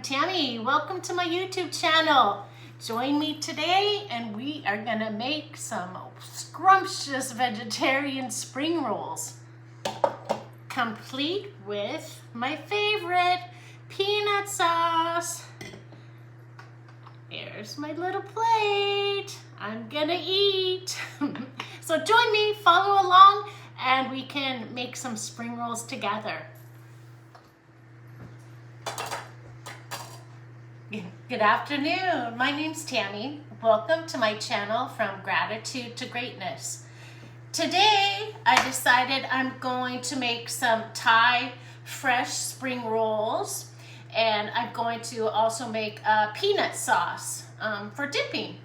Tammy. Welcome to my YouTube channel. Join me today and we are gonna make some scrumptious vegetarian spring rolls, complete with my favorite peanut sauce. Here's my little plate. I'm gonna eat. So join me, follow along, and we can make some spring rolls together. Good afternoon. My name's Tammy. Welcome to my channel, From Gratitude to Greatness. Today, I decided I'm going to make some Thai fresh spring rolls, and I'm going to also make a peanut sauce for dipping.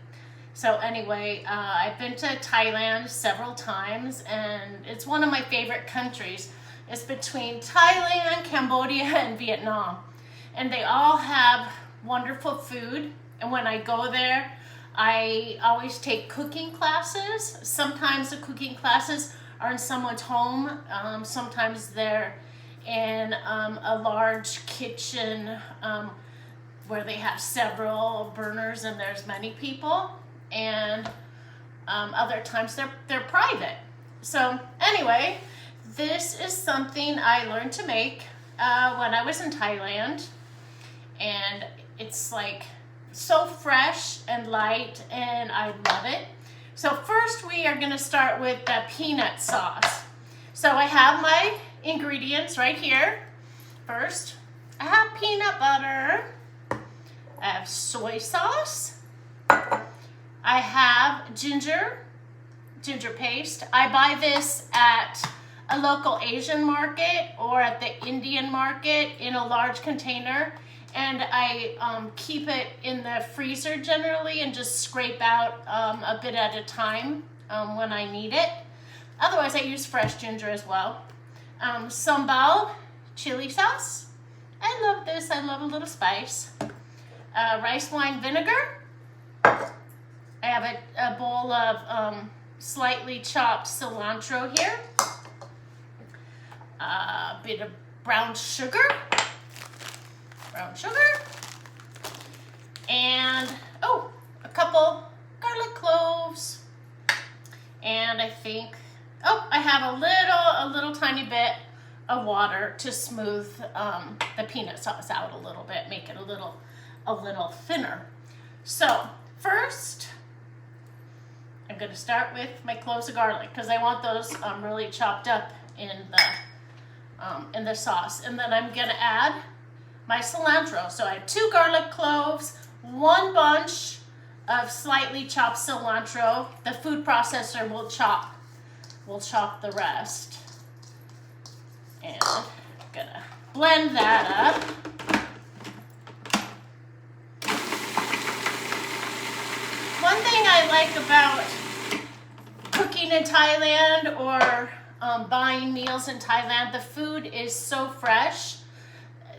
So anyway, I've been to Thailand several times, and it's one of my favorite countries. It's between Thailand, Cambodia, and Vietnam. And they all have wonderful food, and when I go there, I always take cooking classes. Sometimes the cooking classes are in someone's home. Sometimes they're in a large kitchen where they have several burners and there's many people, and other times they're private. So anyway, this is something I learned to make when I was in Thailand, and it's like so fresh and light, and I love it. So first we are going to start with the peanut sauce. So I have my ingredients right here. First, I have peanut butter. I have soy sauce. I have ginger paste. I buy this at a local Asian market or at the Indian market in a large container. And I keep it in the freezer generally and just scrape out a bit at a time when I need it. Otherwise, I use fresh ginger as well. Sambal chili sauce. I love this. I love a little spice. Rice wine vinegar. I have a bowl of slightly chopped cilantro here. A bit of brown sugar, and a couple garlic cloves, and I think I have a little tiny bit of water to smooth the peanut sauce out a little bit, make it a little thinner. So first, I'm going to start with my cloves of garlic because I want those really chopped up in the sauce, and then I'm going to add my cilantro. So I have 2 garlic cloves, 1 bunch of slightly chopped cilantro. The food processor will chop the rest. And I'm gonna blend that up. One thing I like about cooking in Thailand or buying meals in Thailand, the food is so fresh.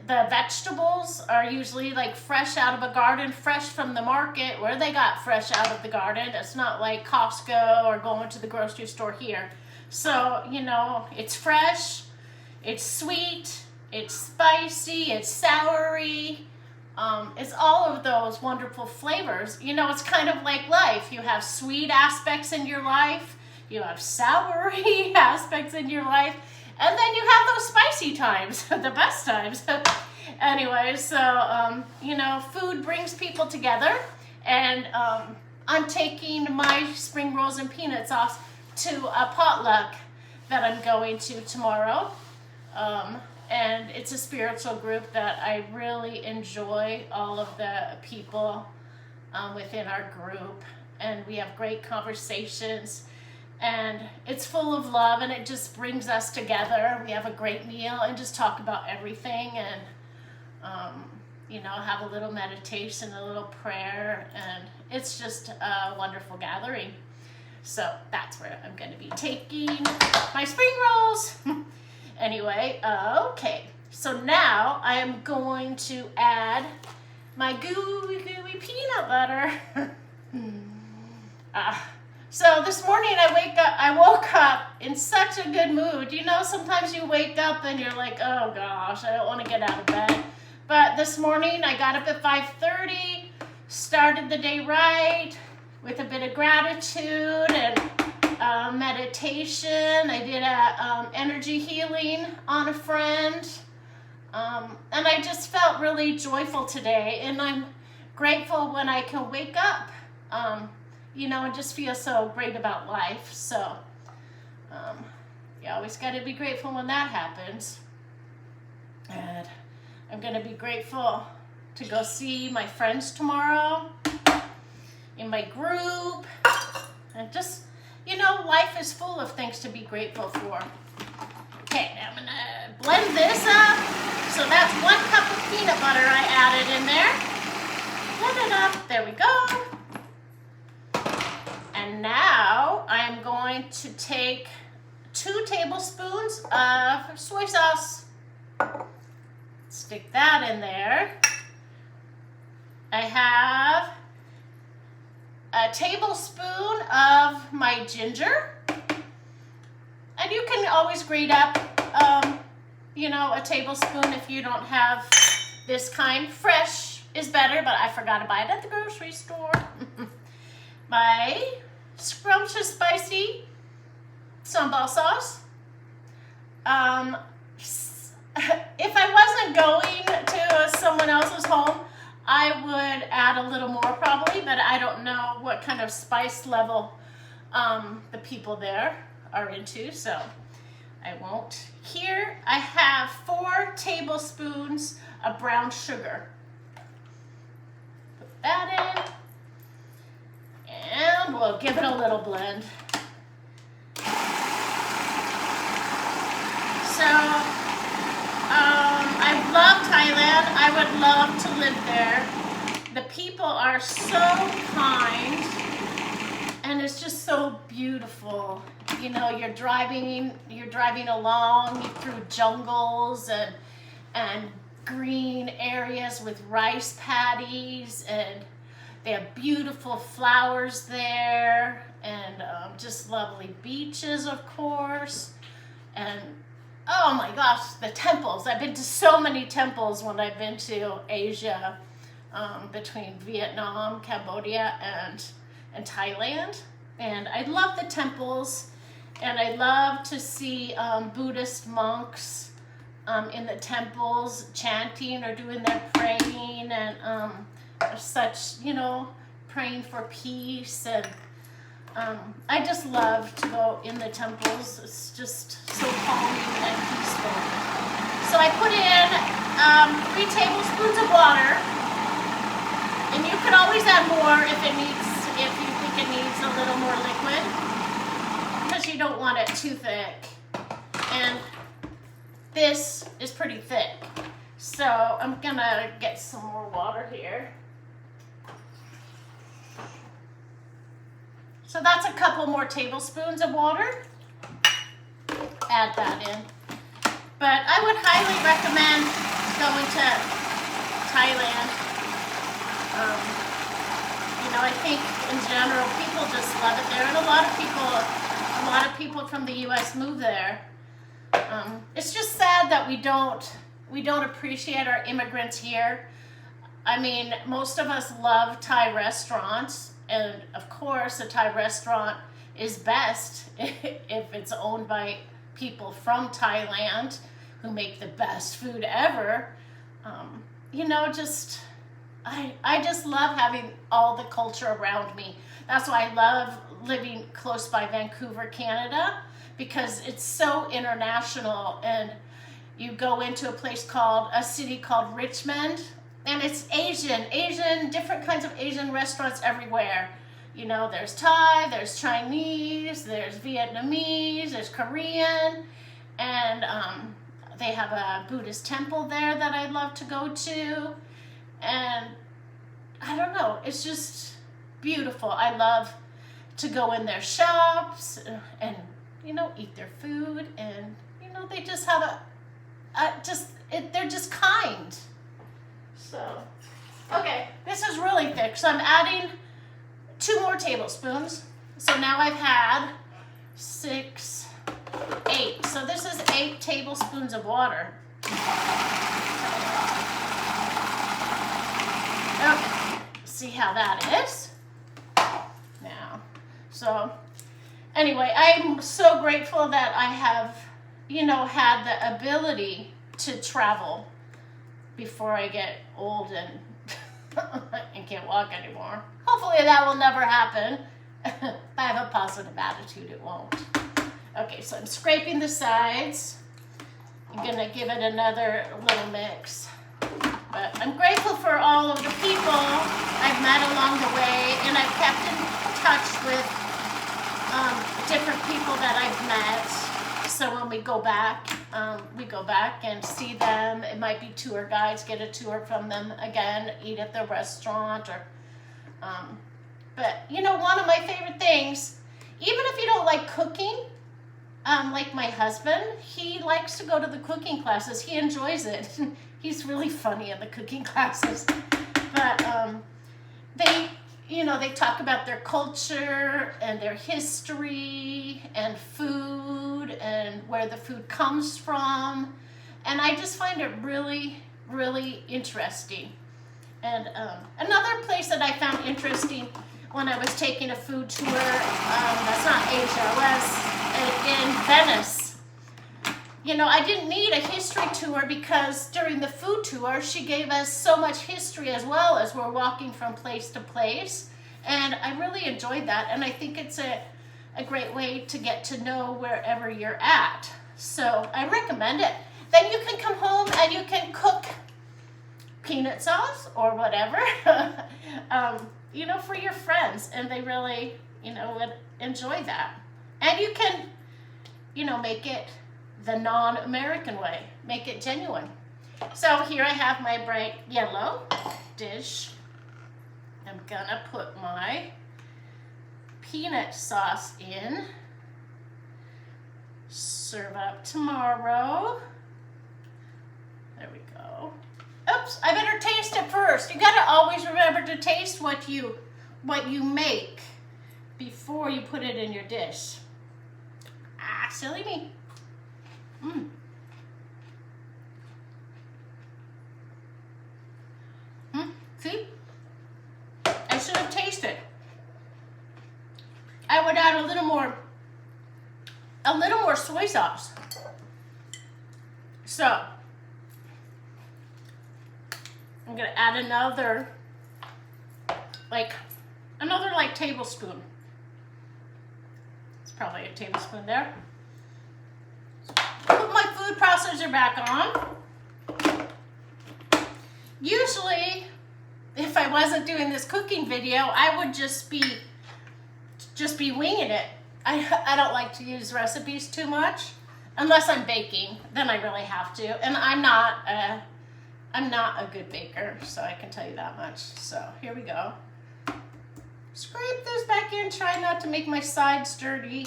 The vegetables are usually like fresh out of a garden, fresh from the market where they got fresh out of the garden. It's not like Costco or going to the grocery store here. So, it's fresh, it's sweet, it's spicy, it's soury. It's all of those wonderful flavors. It's kind of like life. You have sweet aspects in your life, you have soury aspects in your life, and then you have those spicy times, the best times. Anyway, so, food brings people together, and I'm taking my spring rolls and peanut sauce to a potluck that I'm going to tomorrow. And it's a spiritual group that I really enjoy, all of the people within our group, and we have great conversations. And it's full of love, and it just brings us together. We have a great meal and just talk about everything, and have a little meditation, a little prayer, and it's just a wonderful gathering. So that's where I'm going to be taking my spring rolls. Anyway, okay. So now I am going to add my gooey peanut butter. So this morning I woke up in such a good mood. Sometimes you wake up and you're like, oh gosh, I don't want to get out of bed. But this morning I got up at 5:30, started the day right with a bit of gratitude and meditation. I did a energy healing on a friend. And I just felt really joyful today, and I'm grateful when I can wake up, and just feel so great about life. So you always got to be grateful when that happens. And I'm going to be grateful to go see my friends tomorrow in my group. And just, life is full of things to be grateful for. Okay, I'm going to blend this up. So that's 1 cup of peanut butter I added in there. Blend it up. There we go. And now I'm going to take 2 tablespoons of soy sauce. Stick that in there. I have a tablespoon of my ginger. And you can always grate up a tablespoon if you don't have this kind. Fresh is better, but I forgot to buy it at the grocery store. My scrumptious spicy sambal sauce. If I wasn't going to someone else's home, I would add a little more probably, but I don't know what kind of spice level the people there are into, so I won't. Here I have 4 tablespoons of brown sugar. Put that in, and we'll give it a little blend. So, I love Thailand. I would love to live there. The people are so kind, and it's just so beautiful. You're driving along through jungles and green areas with rice paddies, and they have beautiful flowers there, and just lovely beaches, of course. And oh my gosh, the temples. I've been to so many temples when I've been to Asia, between Vietnam, Cambodia, and Thailand. And I love the temples, and I love to see Buddhist monks in the temples chanting or doing their praying, and such, praying for peace. And I just love to go in the temples. It's just so calming and peaceful. So I put in 3 tablespoons of water, and you can always add more if you think it needs a little more liquid, because you don't want it too thick. And this is pretty thick, so I'm gonna get some more water here. So that's a couple more tablespoons of water. Add that in. But I would highly recommend going to Thailand. I think in general people just love it there, and a lot of people from the U.S. move there. It's just sad that we don't appreciate our immigrants here. I mean, most of us love Thai restaurants, and of course a Thai restaurant is best if it's owned by people from Thailand who make the best food ever. I just love having all the culture around me. That's why I love living close by Vancouver, Canada, because it's so international. And you go into a city called Richmond, and it's Asian, different kinds of Asian restaurants everywhere. There's Thai, there's Chinese, there's Vietnamese, there's Korean, and they have a Buddhist temple there that I'd love to go to. And I don't know, it's just beautiful. I love to go in their shops and eat their food, and they just have they're just kind. So, okay, this is really thick, so I'm adding 2 more tablespoons. So now I've had 6, 8. So this is 8 tablespoons of water. see how that is now. So anyway, I'm so grateful that I have, you know, had the ability to travel before I get old and and can't walk anymore. Hopefully that will never happen. If I have a positive attitude, it won't. Okay, so I'm scraping the sides. I'm gonna give it another little mix. But I'm grateful for all of the people I've met along the way, and I've kept in touch with different people that I've met. So when we go back and see them. It might be tour guides, get a tour from them again, eat at the restaurant, or but you know, one of my favorite things, even if you don't like cooking, like my husband, he likes to go to the cooking classes. He enjoys it. He's really funny in the cooking classes. But they, you know, they talk about their culture and their history and food and where the food comes from. And I just find it really, really interesting. And another place that I found interesting when I was taking a food tour, that's not Asia, was in Venice. You know, I didn't need a history tour because during the food tour, she gave us so much history as well as we're walking from place to place. And I really enjoyed that. And I think it's a great way to get to know wherever you're at. So I recommend it. Then you can come home and you can cook peanut sauce or whatever, you know, for your friends. And they really, you know, would enjoy that. And you can, you know, make it the non-American way. Make it genuine. So here I have my bright yellow dish. I'm gonna put my peanut sauce in. Serve up tomorrow. There we go. Oops, I better taste it first. You gotta always remember to taste what you make before you put it in your dish. Ah, silly me. See? I should have tasted. I would add a little more soy sauce. So I'm gonna add another tablespoon. It's probably a tablespoon there. Put my food processor back on. Usually, if I wasn't doing this cooking video, I would just be winging it. I don't like to use recipes too much unless I'm baking. Then I really have to, and I'm not a good baker, so I can tell you that much. So here we go. Scrape this back in. Try not to make my sides dirty,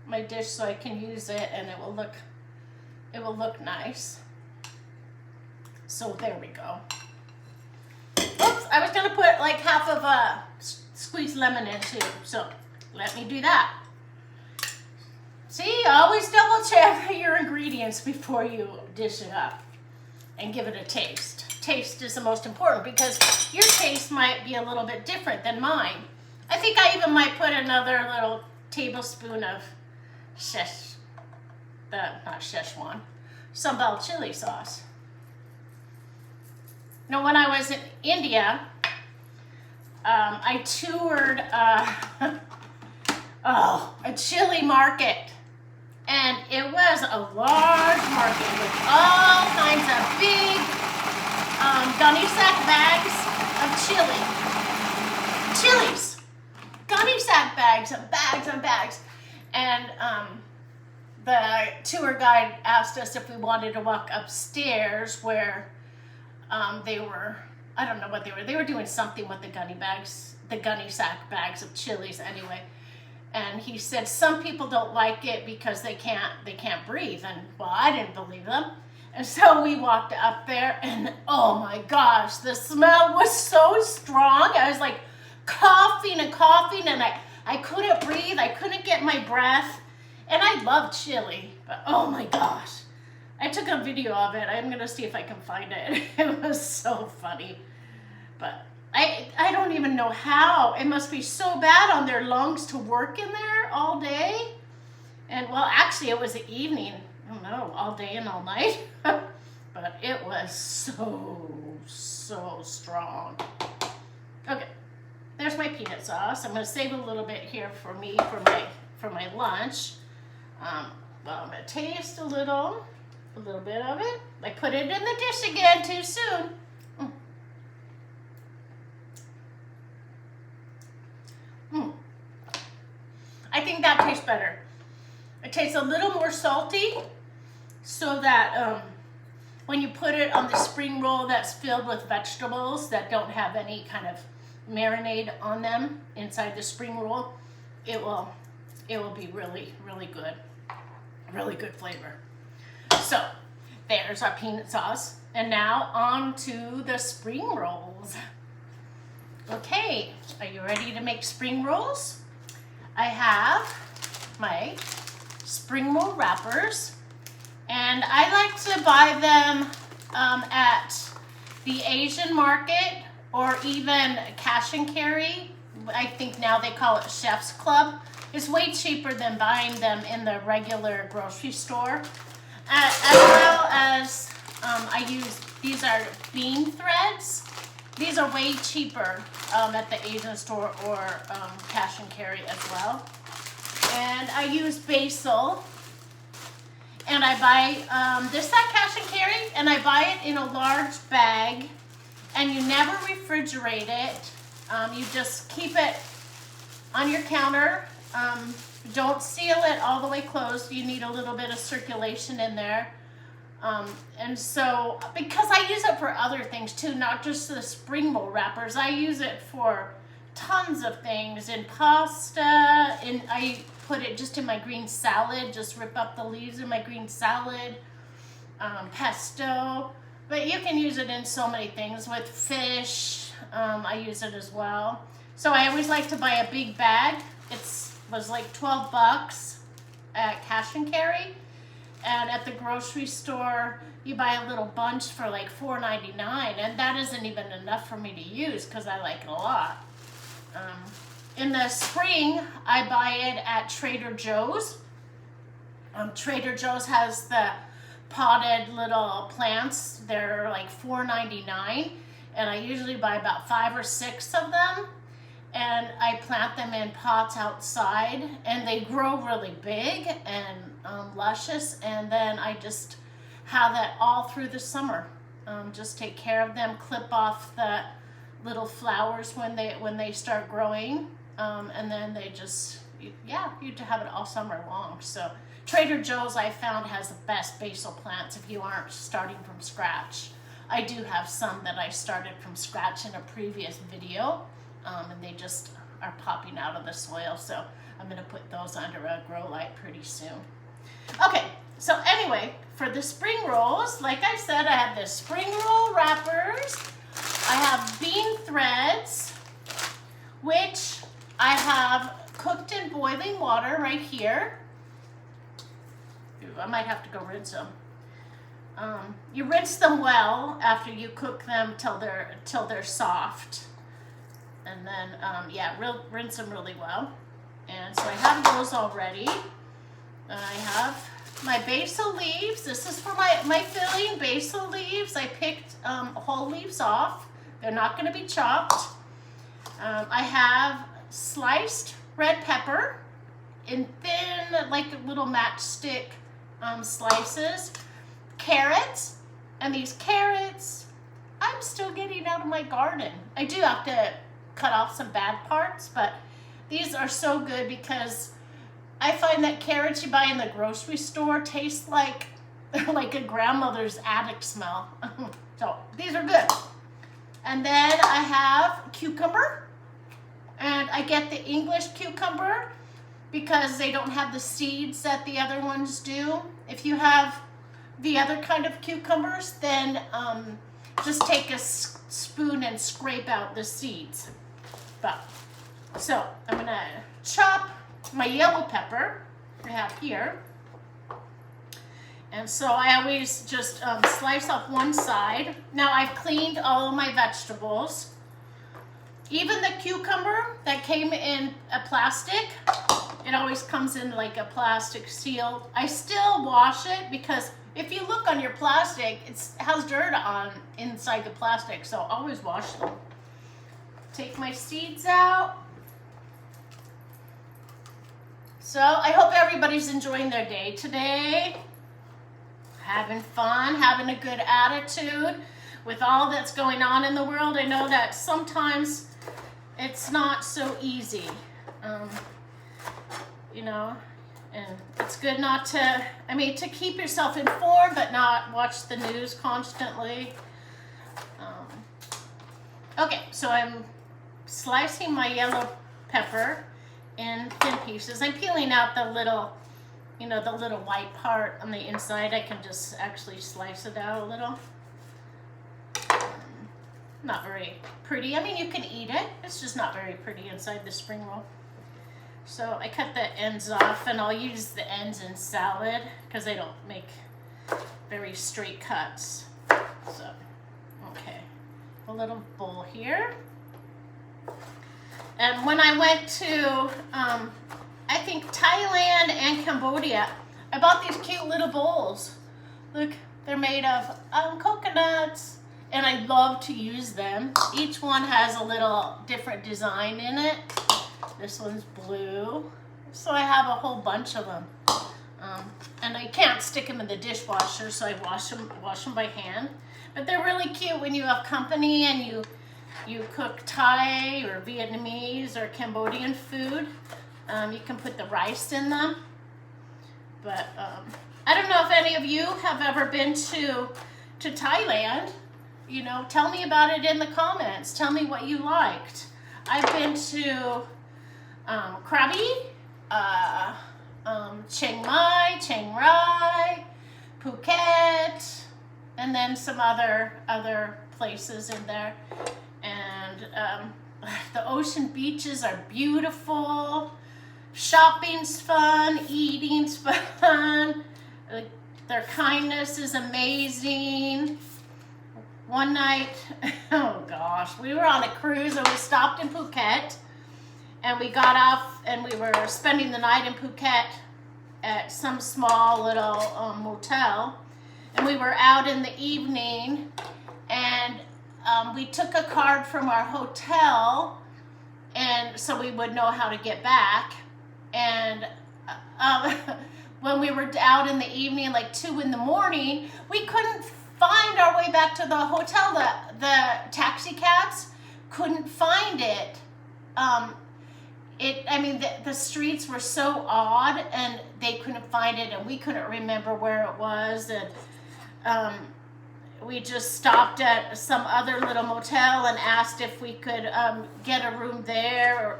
my dish, so I can use it and it will look nice. So there we go. Oops, I was gonna put like half of a squeezed lemon in too, so let me do that. See, always double check your ingredients before you dish it up and give it a taste. Taste is the most important because your taste might be a little bit different than mine. I think I even might put another little tablespoon of not Szechuan, sambal chili sauce. Now, when I was in India, I toured a chili market, and it was a large market with all kinds of big gunny sack bags of chilies, gunny sack bags and bags and bags, and the tour guide asked us if we wanted to walk upstairs where they were, I don't know what they were doing something with the gunny sack bags of chilies anyway. And he said some people don't like it because they can't breathe. And well, I didn't believe them. And so we walked up there and oh my gosh, the smell was so strong. I was like coughing and I couldn't breathe. I couldn't get my breath. And I love chili, but oh my gosh. I took a video of it. I'm gonna see if I can find it. It was so funny. But I don't even know how. It must be so bad on their lungs to work in there all day. And well, actually it was the evening. I don't know, all day and all night. But it was so strong. Okay, there's my peanut sauce. I'm gonna save a little bit here for me for my lunch. Well, I'm gonna taste a little bit of it. I put it in the dish again too soon. I think that tastes better. It tastes a little more salty, so that when you put it on the spring roll that's filled with vegetables that don't have any kind of marinade on them inside the spring roll, it will be really good. Really good flavor. So there's our peanut sauce. And now on to the spring rolls. Okay, are you ready to make spring rolls? I have my spring roll wrappers, and I like to buy them at the Asian market or even cash and carry. I think now they call it Chef's Club. It's way cheaper than buying them in the regular grocery store. As well as these are bean threads. These are way cheaper at the Asian store or cash and carry as well. And I use basil. And I buy this at cash and carry, and I buy it in a large bag. And you never refrigerate it. You just keep it on your counter. Don't seal it all the way closed. You need a little bit of circulation in there. And so, because I use it for other things too, not just the spring roll wrappers, I use it for tons of things, in pasta, and I put it just in my green salad, just rip up the leaves in my green salad, pesto, but you can use it in so many things. With fish, I use it as well. So I always like to buy a big bag. Was like 12 bucks at cash and carry. And at the grocery store, you buy a little bunch for like $4.99, and that isn't even enough for me to use because I like it a lot. In the spring, I buy it at Trader Joe's. Trader Joe's has the potted little plants. They're like $4.99, and I usually buy about 5 or 6 of them. And I plant them in pots outside, and they grow really big and luscious, and then I just have that all through the summer. Just take care of them, clip off the little flowers when they start growing, and then they just, you have it all summer long. So Trader Joe's, I found, has the best basil plants if you aren't starting from scratch. I do have some that I started from scratch in a previous video. And they just are popping out of the soil, so I'm going to put those under a grow light pretty soon. Okay, so anyway, for the spring rolls, like I said, I have the spring roll wrappers. I have bean threads, which I have cooked in boiling water right here. Ooh, I might have to go rinse them. You rinse them well after you cook them till they're soft. And then, rinse them really well. And so I have those already. I have my basil leaves. This is for my filling, basil leaves. I picked whole leaves off. They're not going to be chopped. I have sliced red pepper in thin, like little matchstick slices. Carrots. And these carrots, I'm still getting out of my garden. I do have to cut off some bad parts, but these are so good because I find that carrots you buy in the grocery store taste like a grandmother's attic smell. So these are good. And then I have cucumber, and I get the English cucumber because they don't have the seeds that the other ones do. If you have the other kind of cucumbers, then just take a spoon and scrape out the seeds. So I'm gonna chop my yellow pepper I have here, and so I always just slice off one side. Now I've cleaned all of my vegetables. Even the cucumber that came in a plastic, it always comes in like a plastic seal. I still wash it because if you look on your plastic, it has dirt on inside the plastic, so always wash them. Take my seeds out. So I hope everybody's enjoying their day today. Having fun, having a good attitude with all that's going on in the world. I know that sometimes it's not so easy, you know, and it's good not to, I mean, to keep yourself informed, but not watch the news constantly. Okay, so I'm slicing my yellow pepper in thin pieces. I'm peeling out the little, you know, the little white part on the inside. I can just actually slice it out a little. Not very pretty. I mean, you can eat it. It's just not very pretty inside the spring roll. So I cut the ends off, and I'll use the ends in salad because they don't make very straight cuts. So, okay, a little bowl here. And when I went to, I think Thailand and Cambodia, I bought these cute little bowls. Look, they're made of coconuts. And I love to use them. Each one has a little different design in it. This one's blue. So I have a whole bunch of them. And I can't stick them in the dishwasher, so I wash them by hand. But they're really cute when you have company and you cook Thai or Vietnamese or Cambodian food. You can put the rice in them. But I don't know if any of you have ever been to Thailand. You know, tell me about it in the comments. Tell me what you liked. I've been to Krabi, Chiang Mai, Chiang Rai, Phuket, and then some other places in there. And the ocean beaches are beautiful. Shopping's fun. Eating's fun. Their kindness is amazing. One night, oh gosh, we were on a cruise and we stopped in Phuket, and we got off and we were spending the night in Phuket at some small little motel, and we were out in the evening, and we took a card from our hotel, and so we would know how to get back. And when we were out in the evening, like 2 in the morning, we couldn't find our way back to the hotel. The taxi cabs couldn't find it. I mean, the streets were so odd, and they couldn't find it, and we couldn't remember where it was. And we just stopped at some other little motel and asked if we could get a room there,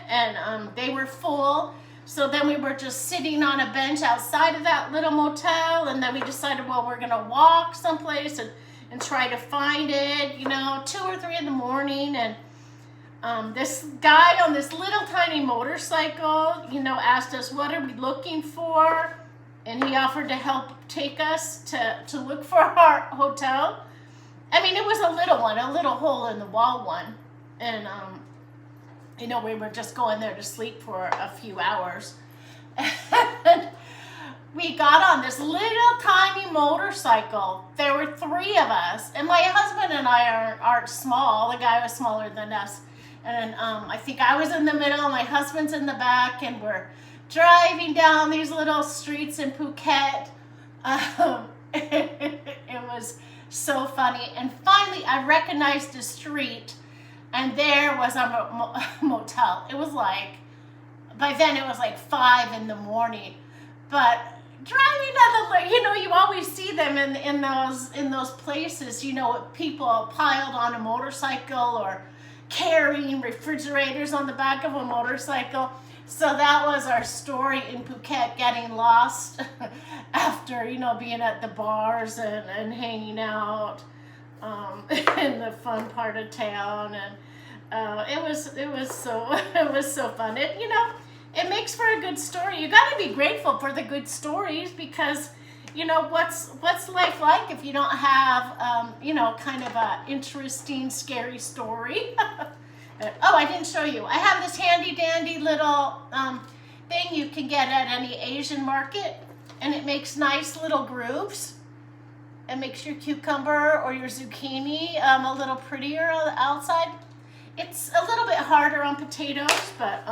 and they were full. So then we were just sitting on a bench outside of that little motel, and then we decided, well, we're gonna walk someplace and try to find it, you know, 2 or 3 in the morning. And this guy on this little tiny motorcycle, you know, asked us, what are we looking for? And he offered to help take us to look for our hotel. I mean, it was a little one, a little hole in the wall one. And, you know, we were just going there to sleep for a few hours. And we got on this little tiny motorcycle. There were 3 of us. And my husband and I aren't small. The guy was smaller than us. And I think I was in the middle, my husband's in the back, and we're driving down these little streets in Phuket. It was so funny. And finally, I recognized the street, and there was a motel. It was like, by then it was like 5 in the morning. But driving down the, you know, you always see them in those places, you know, people piled on a motorcycle or carrying refrigerators on the back of a motorcycle. So that was our story in Phuket, getting lost after, you know, being at the bars and hanging out in the fun part of town. And it was so fun. It, you know, it makes for a good story. You got to be grateful for the good stories, because, you know, what's life like if you don't have, you know, kind of a interesting, scary story? Oh, I didn't show you. I have this handy dandy little thing you can get at any Asian market, and it makes nice little grooves. It makes your cucumber or your zucchini a little prettier on the outside. It's a little bit harder on potatoes, but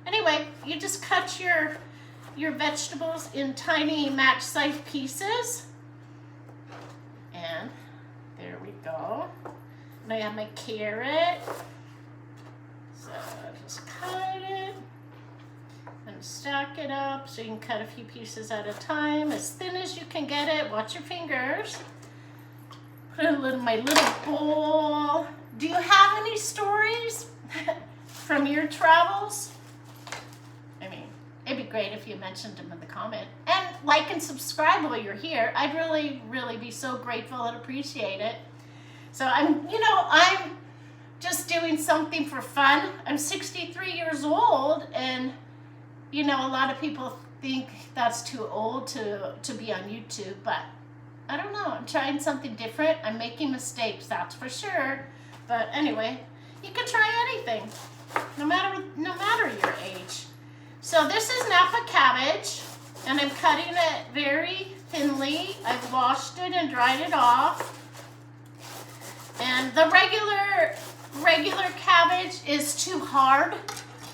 anyway, you just cut your vegetables in tiny match-sized pieces. And there we go. And I have my carrot. So just cut it and stack it up so you can cut a few pieces at a time, as thin as you can get it. Watch your fingers. Put it in my little bowl. Do you have any stories from your travels? I mean, it'd be great if you mentioned them in the comment. And like and subscribe while you're here. I'd really, really be so grateful and appreciate it. So I'm just doing something for fun. I'm 63 years old, and a lot of people think that's too old to be on YouTube, but I don't know. I'm trying something different. I'm making mistakes, that's for sure. But anyway, you can try anything, no matter your age. So this is Napa cabbage, and I'm cutting it very thinly. I've washed it and dried it off. And the regular cabbage is too hard.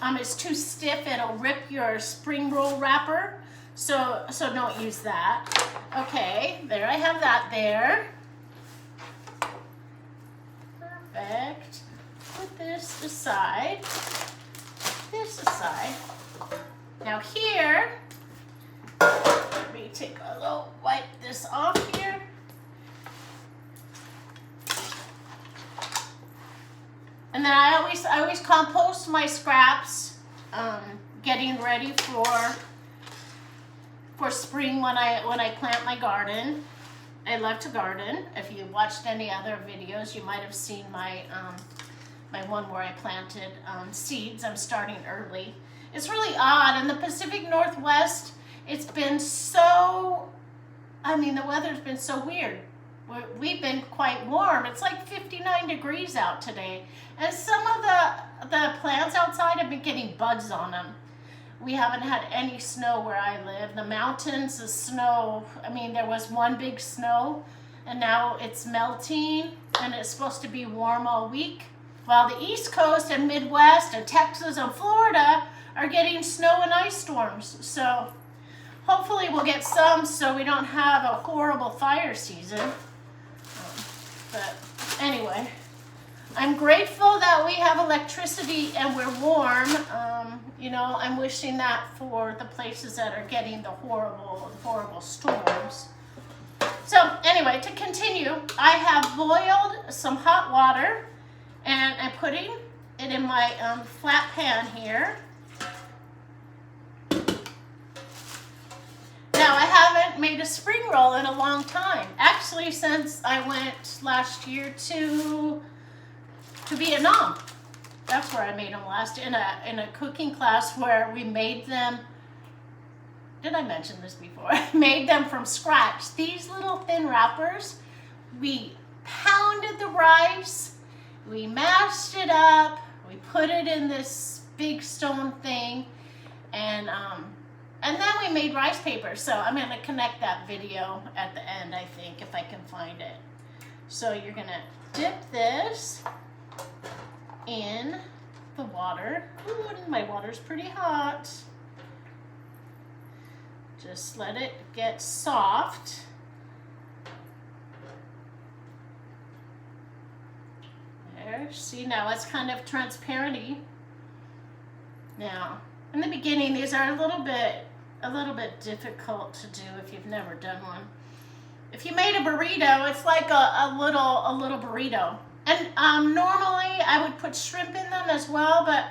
It's too stiff. It'll rip your spring roll wrapper. So don't use that. Okay, there I have that there. Perfect. Put this aside. This aside. Now here, let me wipe this off here. And then I always compost my scraps, getting ready for spring when I plant my garden. I love to garden. If you watched any other videos, you might have seen my my one where I planted seeds. I'm starting early. It's really odd. In the Pacific Northwest, it's been so, the weather's been so weird. We've been quite warm. It's like 59 degrees out today. And some of the plants outside have been getting bugs on them. We haven't had any snow where I live. The mountains, the snow, there was one big snow, and now it's melting, and it's supposed to be warm all week. While the East Coast and Midwest and Texas and Florida are getting snow and ice storms. So hopefully we'll get some so we don't have a horrible fire season. But anyway, I'm grateful that we have electricity and we're warm. I'm wishing that for the places that are getting the horrible storms. So anyway, to continue, I have boiled some hot water, and I'm putting it in my flat pan here. Now, I haven't made a spring roll in a long time. Actually, since I went last year to Vietnam. That's where I made them last, in a cooking class where we made them. Did I mention this before? I made them from scratch. These little thin wrappers, we pounded the rice, we mashed it up, we put it in this big stone thing, and then we made rice paper. So I'm going to connect that video at the end, I think, if I can find it. So you're going to dip this in the water. Ooh, my water's pretty hot. Just let it get soft. There, see, now it's kind of transparent-y. Now, in the beginning, these are a little bit difficult to do if you've never done one. If you made a burrito, it's like a little burrito. And normally I would put shrimp in them as well, but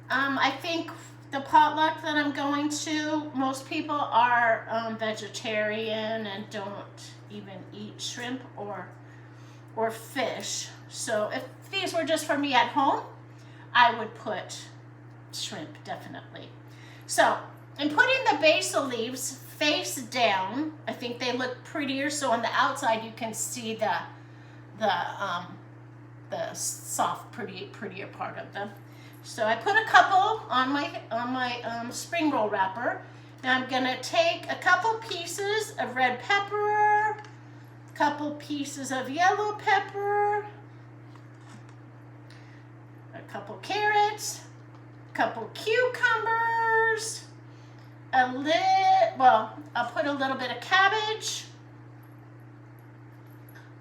I think the potluck that I'm going to, most people are vegetarian and don't even eat shrimp or fish. So if these were just for me at home, I would put shrimp, definitely. So I'm putting the basil leaves face down. I think they look prettier, so on the outside you can see the the soft, prettier part of them. So I put a couple on my spring roll wrapper. Now I'm gonna take a couple pieces of red pepper, a couple pieces of yellow pepper, a couple carrots, a couple cucumbers, well, I'll put a little bit of cabbage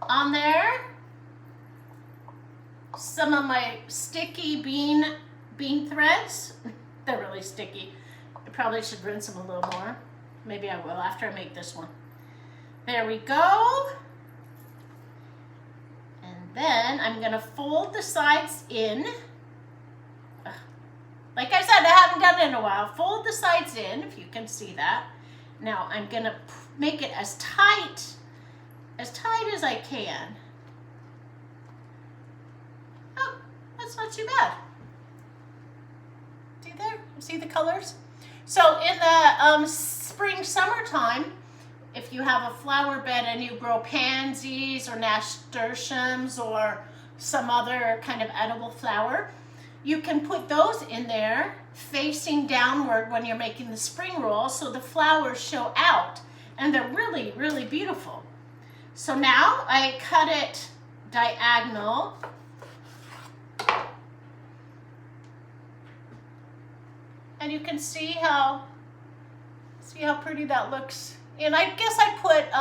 on there. Some of my sticky bean threads. They're really sticky. I probably should rinse them a little more. Maybe I will after I make this one. There we go. And then I'm gonna fold the sides in. Like I said, I haven't done it in a while. Fold the sides in, if you can see that. Now I'm gonna make it as tight as I can. Oh, that's not too bad. See there? See the colors? So in the spring, summertime, if you have a flower bed and you grow pansies or nasturtiums or some other kind of edible flower, you can put those in there facing downward when you're making the spring roll so the flowers show out, and they're really, really beautiful. So now I cut it diagonal. And you can see how pretty that looks. And I guess I put,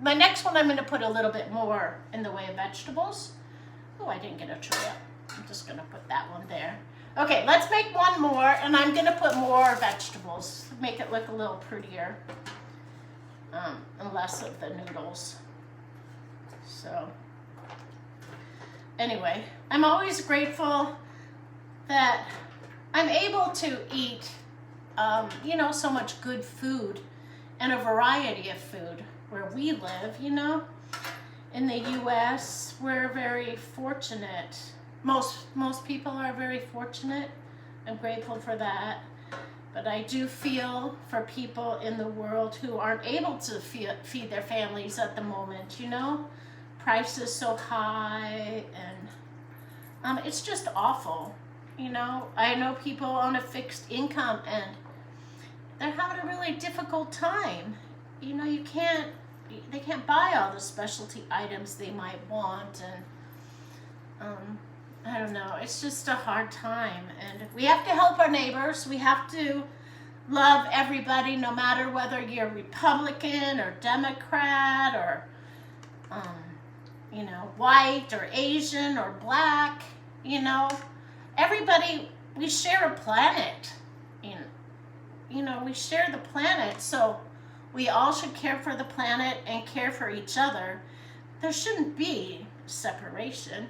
my next one I'm gonna put a little bit more in the way of vegetables. Oh, I didn't get a tray up. I'm just gonna put that one there. Okay, let's make one more, and I'm gonna put more vegetables, make it look a little prettier, and less of the noodles. So, anyway, I'm always grateful that I'm able to eat, you know, so much good food and a variety of food where we live, you know. In the U.S., we're very fortunate. Most people are very fortunate. I'm grateful for that. But I do feel for people in the world who aren't able to feed their families at the moment, you know. Prices so high, and it's just awful, you know. I know people on a fixed income and they're having a really difficult time. You know, they can't buy all the specialty items they might want, and I don't know, it's just a hard time, and we have to help our neighbors. We have to love everybody, no matter whether you're Republican or Democrat or you know, white or Asian or black, you know. Everybody, we share a planet, you know, we share the planet, so we all should care for the planet and care for each other. There shouldn't be separation,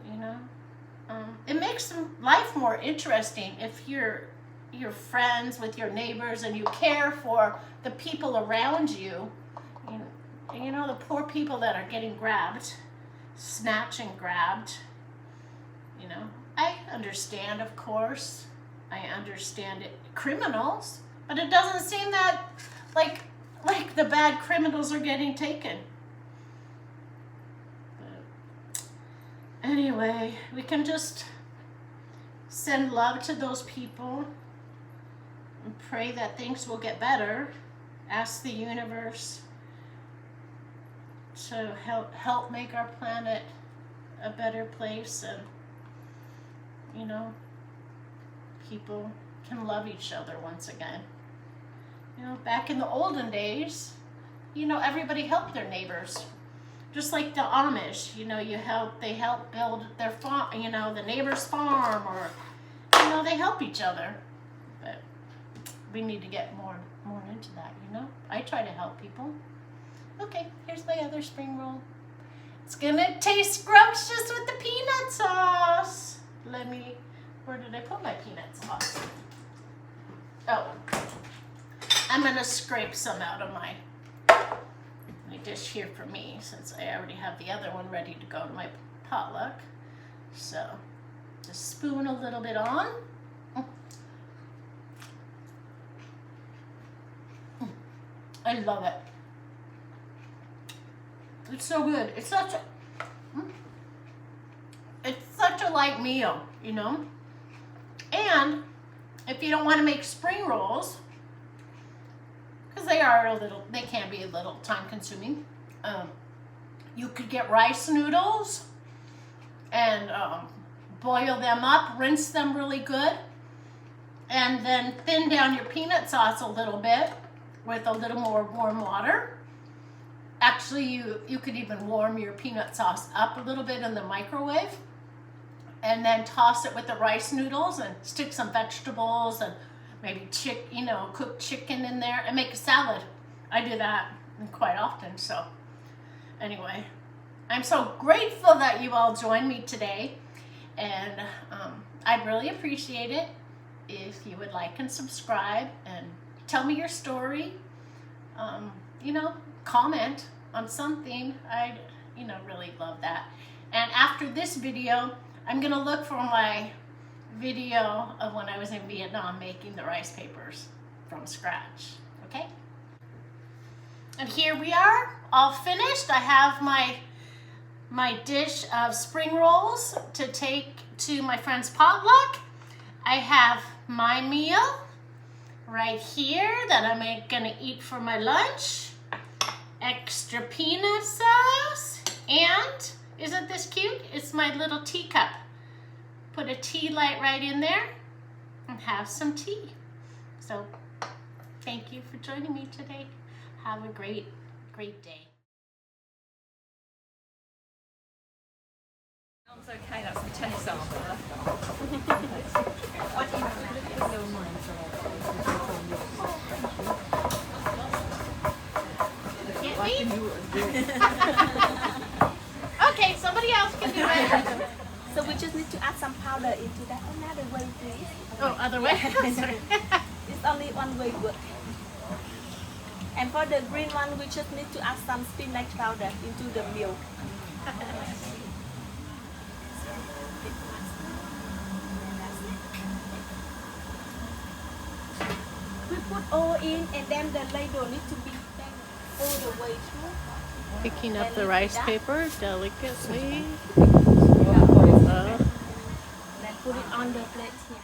you know. It makes life more interesting if you're friends with your neighbors and you care for the people around you. You know, the poor people that are getting grabbed, snatched and grabbed, you know. I understand, of course. I understand it. Criminals, but it doesn't seem that like the bad criminals are getting taken. But anyway, we can just send love to those people and pray that things will get better. Ask the universe to help make our planet a better place, and you know, people can love each other once again. You know, back in the olden days, you know, everybody helped their neighbors. Just like the Amish, you know, they help build their farm, you know, the neighbor's farm, or, you know, they help each other. But we need to get more into that, you know. I try to help people. Okay, here's my other spring roll. It's gonna taste scrumptious with the peanut sauce. Where did I put my peanut sauce? Oh, I'm gonna scrape some out of my dish here for me, since I already have the other one ready to go to my potluck. So, just spoon a little bit on. I love it. It's so good. It's such a a light meal, you know. And if you don't want to make spring rolls, because they can be a little time consuming, you could get rice noodles and boil them up, rinse them really good, and then thin down your peanut sauce a little bit with a little more warm water. Actually, you could even warm your peanut sauce up a little bit in the microwave, and then toss it with the rice noodles and stick some vegetables and maybe cooked chicken in there and make a salad. I do that quite often. So anyway, I'm so grateful that you all joined me today, and I'd really appreciate it if you would like and subscribe and tell me your story. Comment on something. I'd really love that. And after this video, I'm gonna look for my video of when I was in Vietnam making the rice papers from scratch. Okay? And here we are, all finished. I have my dish of spring rolls to take to my friend's potluck. I have my meal right here that I'm gonna eat for my lunch. Extra peanut sauce, and isn't this cute? It's my little teacup. Put a tea light right in there and have some tea. So thank you for joining me today. Have a great day. Sounds okay, that's the test sample. Okay, somebody else can do it. So we just need to add some powder into that. Another way, please. Oh, other way? Sorry. It's only one way good. And for the green one, we just need to add some spinach powder into the milk. We put all in, and then the ladle needs to be bent all the way through. Picking up the rice paper delicately. Then put it on the plate here.